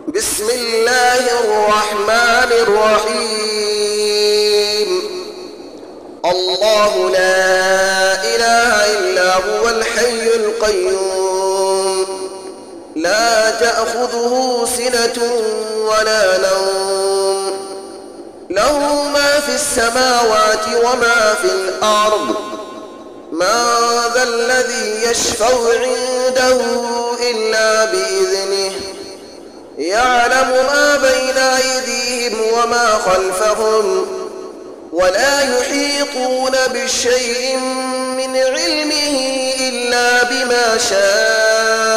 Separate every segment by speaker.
Speaker 1: بسم الله الرحمن الرحيم. الله لا إله إلا هو الحي القيوم، لا تأخذه سنة ولا نوم، له ما في السماوات وما في الأرض. من ذا الذي يشفع عنده إلا بإذنه، يعلم ما بين أيديهم وما خلفهم، ولا يحيطون بشيء من علمه إلا بما شاء.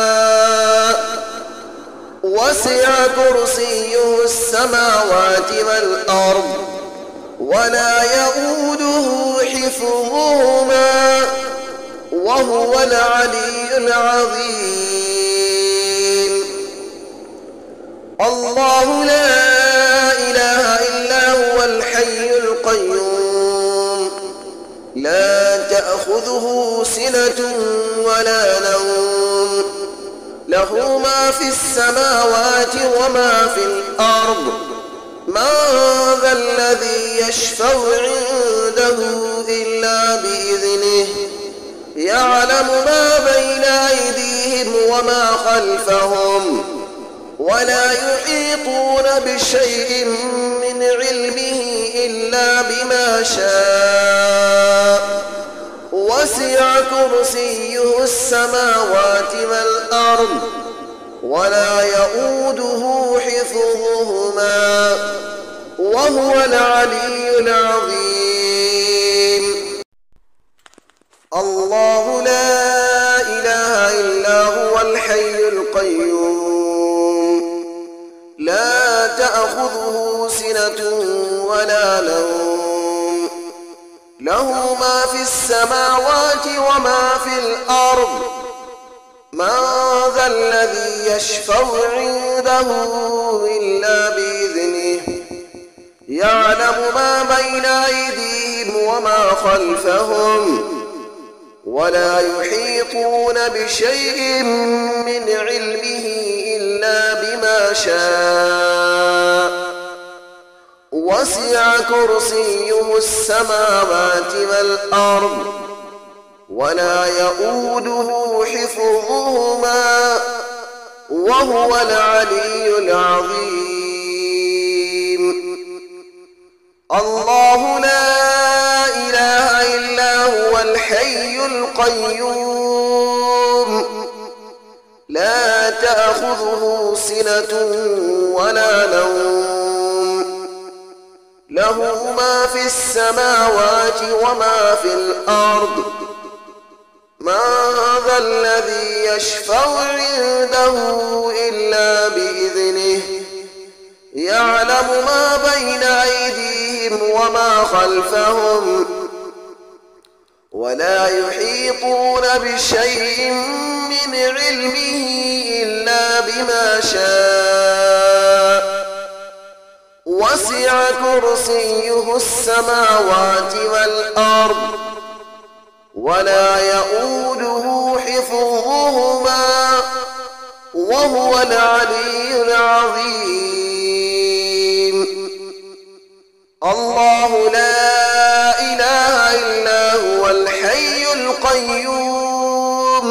Speaker 1: وسع كرسيه السماوات والأرض، ولا يئوده حفظهما، وهو العلي العظيم. الله لا إله إلا هو الحي القيوم، لا تأخذه سنة ولا نوم، له ما في السماوات وما في الأرض. من ذا الذي يشفع عنده إلا بإذنه، يعلم ما بين أيديهم وما خلفهم، ولا يحيطون بشيء من علمه إلا بما شاء. وسع كرسيه السماوات والأرض، ولا يئوده حفظهما، وهو العلي العظيم. الله لا إله إلا هو الحي القيوم، لا تأخذه سنة ولا نوم، له ما في السماوات وما في الأرض. من ذا الذي يشفع عنده إلا بإذنه، يعلم ما بين أيديهم وما خلفهم، ولا يحيطون بشيء من علمه إلا بما شاء. وسع كرسيه السماوات والأرض، ولا يئوده حفظهما، وهو العلي العظيم. الله لا إله إلا هو الحي القيوم، لا تأخذه سنة ولا نوم، له ما في السماوات وما في الأرض. من ذا الذي يشفع عنده إلا بإذنه، يعلم ما بين أيديهم وما خلفهم، ولا يحيطون بشيء من علمه إلا بما شاء. وسع كرسيه السماوات والأرض، ولا يئوده حفظهما، وهو العلي العظيم. الله لا إله إلا هو الحي القيوم،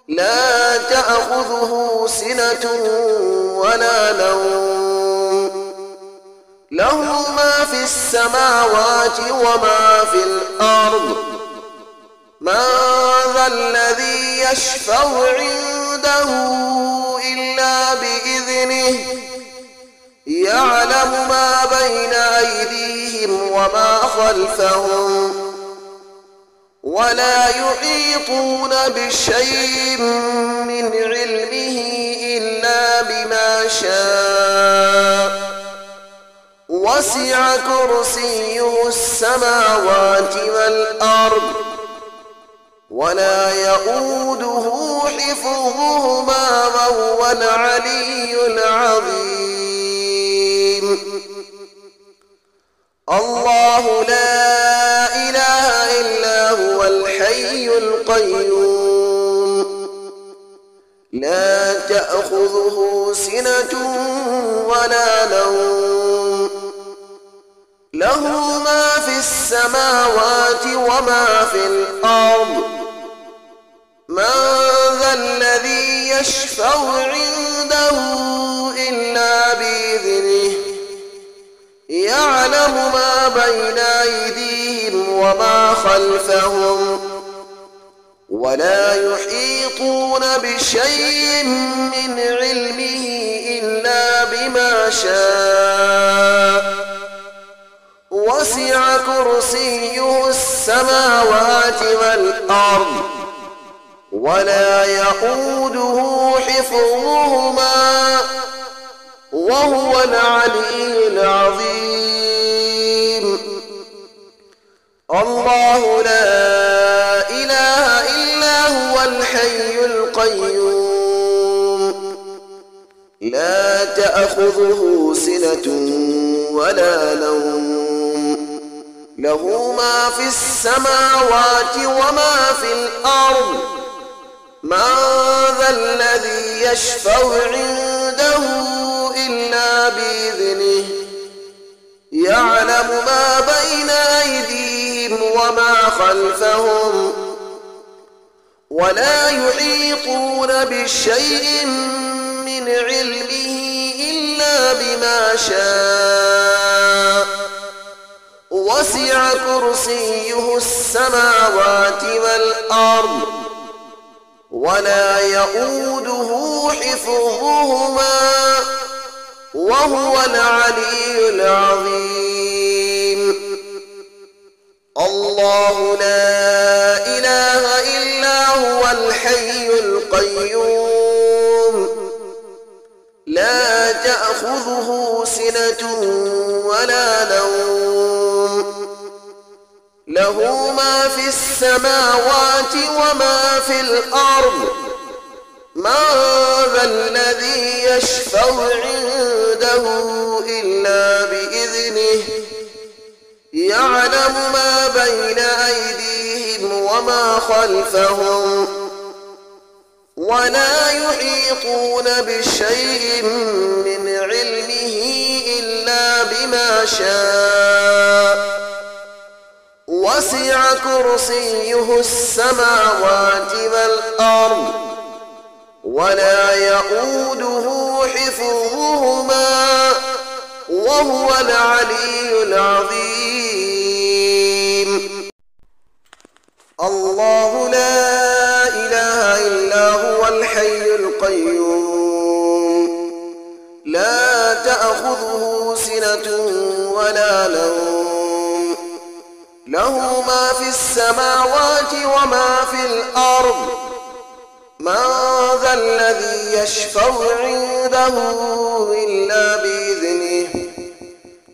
Speaker 1: لا تأخذه سنة ولا نوم، له ما في السماوات وما في الأرض. من ذا الذي يشفع عنده إلا بإذنه، يعلم ما بين أيديهم وما خلفهم، ولا يحيطون بشيء من علمه إلا بما شاء. وسع كرسيه السماوات والأرض، ولا يئوده حفظهما، وهو العلي العظيم. الله لا إله إلا هو الحي القيوم، لا تأخذه سنة ولا نوم له ما في السماوات وما في الأرض من ذا الذي يشفع عنده إلا بإذنه يعلم ما بين أيديهم وما خلفهم ولا يحيطون بشيء من علمه إلا بما شاء وسع كرسيه السماوات والأرض ولا يئوده حفظهما وهو العلي العظيم الله لا إله إلا هو الحي القيوم لا تأخذه سنة ولا نوم له ما في السماوات وما في الأرض من ذا الذي يشفع عنده إلا بإذنه يعلم ما بين أيديهم وما خلفهم ولا يحيطون بشيء من علمه إلا بما شاء وسع كرسيه السماوات والأرض ولا يئوده حفظهما وهو العلي العظيم الله لا إله إلا هو الحي القيوم لا تأخذه سنة ولا نوم له ما في السماوات وما في الأرض من ذا الذي يشفع عنده إلا بإذنه يعلم ما بين أيديهم وما خلفهم ولا يحيطون بشيء من علمه إلا بما شاء وسع كرسيه السماوات والأرض ولا يئوده حفظهما وهو العلي العظيم الله لا إله إلا هو الحي القيوم لا تأخذه سنة ولا نوم له ما في السماوات وما في الأرض من ذا الذي يشفع عنده إلا بإذنه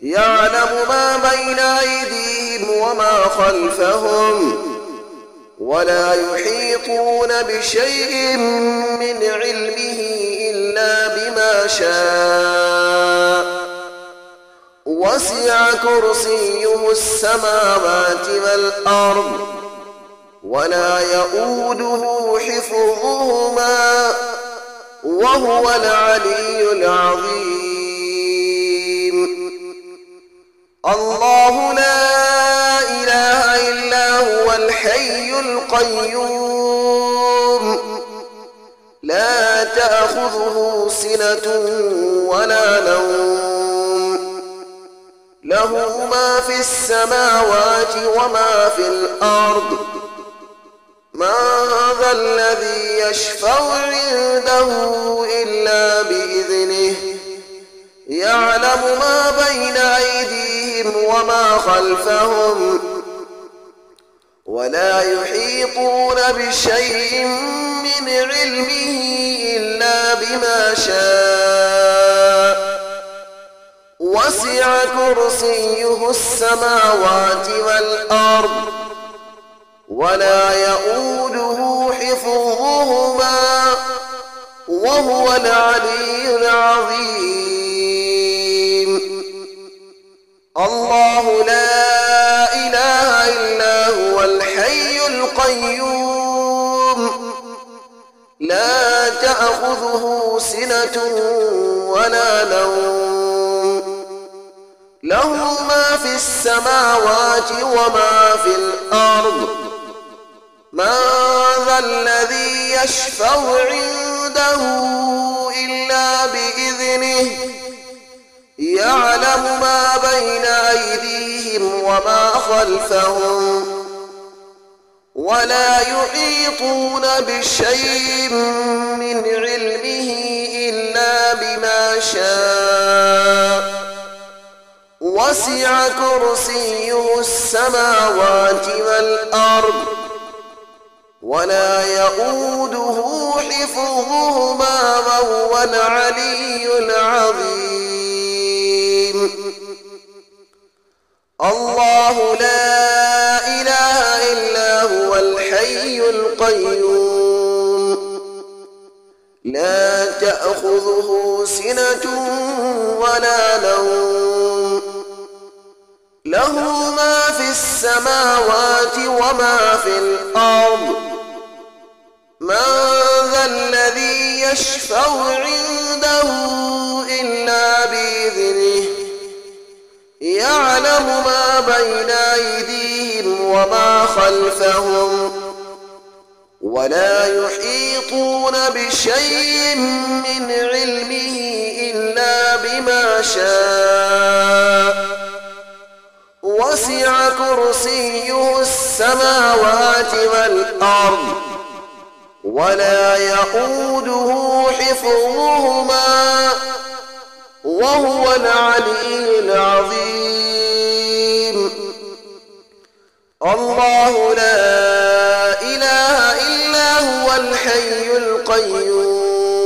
Speaker 1: يعلم ما بين أيديهم وما خلفهم ولا يحيطون بشيء من علمه إلا بما شاء وسع كرسيه السماوات والأرض ولا يئوده حفظهما وهو العلي العظيم الله لا إله إلا هو الحي القيوم لا تأخذه سنة ولا نوم له ما في السماوات وما في الأرض من ذا الذي يشفع عنده إلا بإذنه يعلم ما بين أيديهم وما خلفهم ولا يحيطون بشيء من علمه إلا بما شاء وسع كرسيه السماوات والأرض ولا يئوده حفظهما وهو العلي العظيم الله لا إله إلا هو الحي القيوم لا تأخذه تأخذه سنة ولا نوم له ما في السماوات وما في الأرض من ذا الذي يشفع عنده إلا بإذنه يعلم ما بين أيديهم وما خلفهم ولا يحيطون بشيء من علمه إلا بما شاء وسع كرسيه السماوات والأرض ولا يؤوده حفظهما وهو العلي العظيم الله لا إله إلا هو الحي القيوم لا تأخذه سنة ولا نوم له ما في السماوات وما في الأرض من ذا الذي يشفع عنده إلا بإذنه يعلم ما بين أيديهم وما خلفهم ولا يحيطون بشيء من علمه إلا بما شاء وسع كرسيه السماوات والأرض ولا يؤوده حفظهما وهو العلي العظيم الله لا إله إلا هو الحي القيوم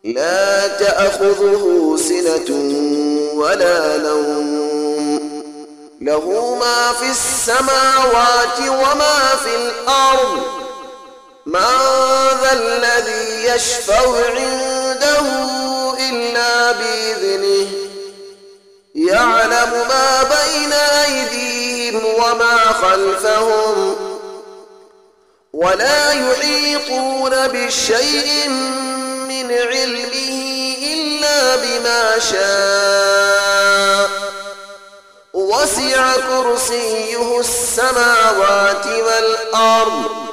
Speaker 1: لا تأخذه سنة ولا نوم له ما في السماوات وما في الأرض من ذا الذي يشفع عنده إلا بإذنه يعلم ما بين أيديهم وما خلفهم ولا يحيطون بشيء من علمه إلا بما شاء وسع كرسيه السماوات والأرض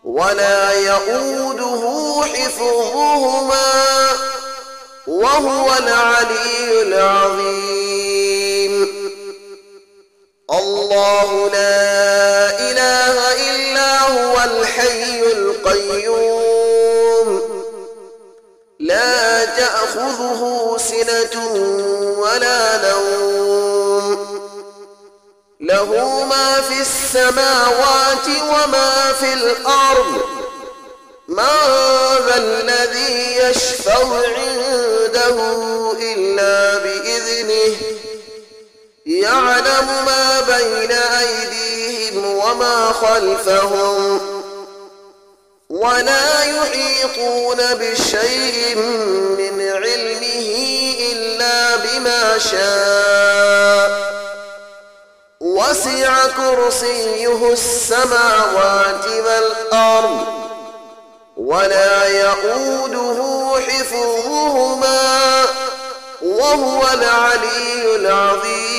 Speaker 1: ولا يؤوده حفظهما وهو العلي العظيم الله لا إله إلا هو الحي القيوم لا تأخذه سنة ولا نوم له ما في السماوات وما في الأرض من ذا الذي يشفع عنده إلا بإذنه يعلم ما بين أيديهم وما خلفهم ولا يحيطون بشيء من علمه إلا بما شاء وسع كرسيه السماوات والأرض ولا يؤوده حفظهما وهو العلي العظيم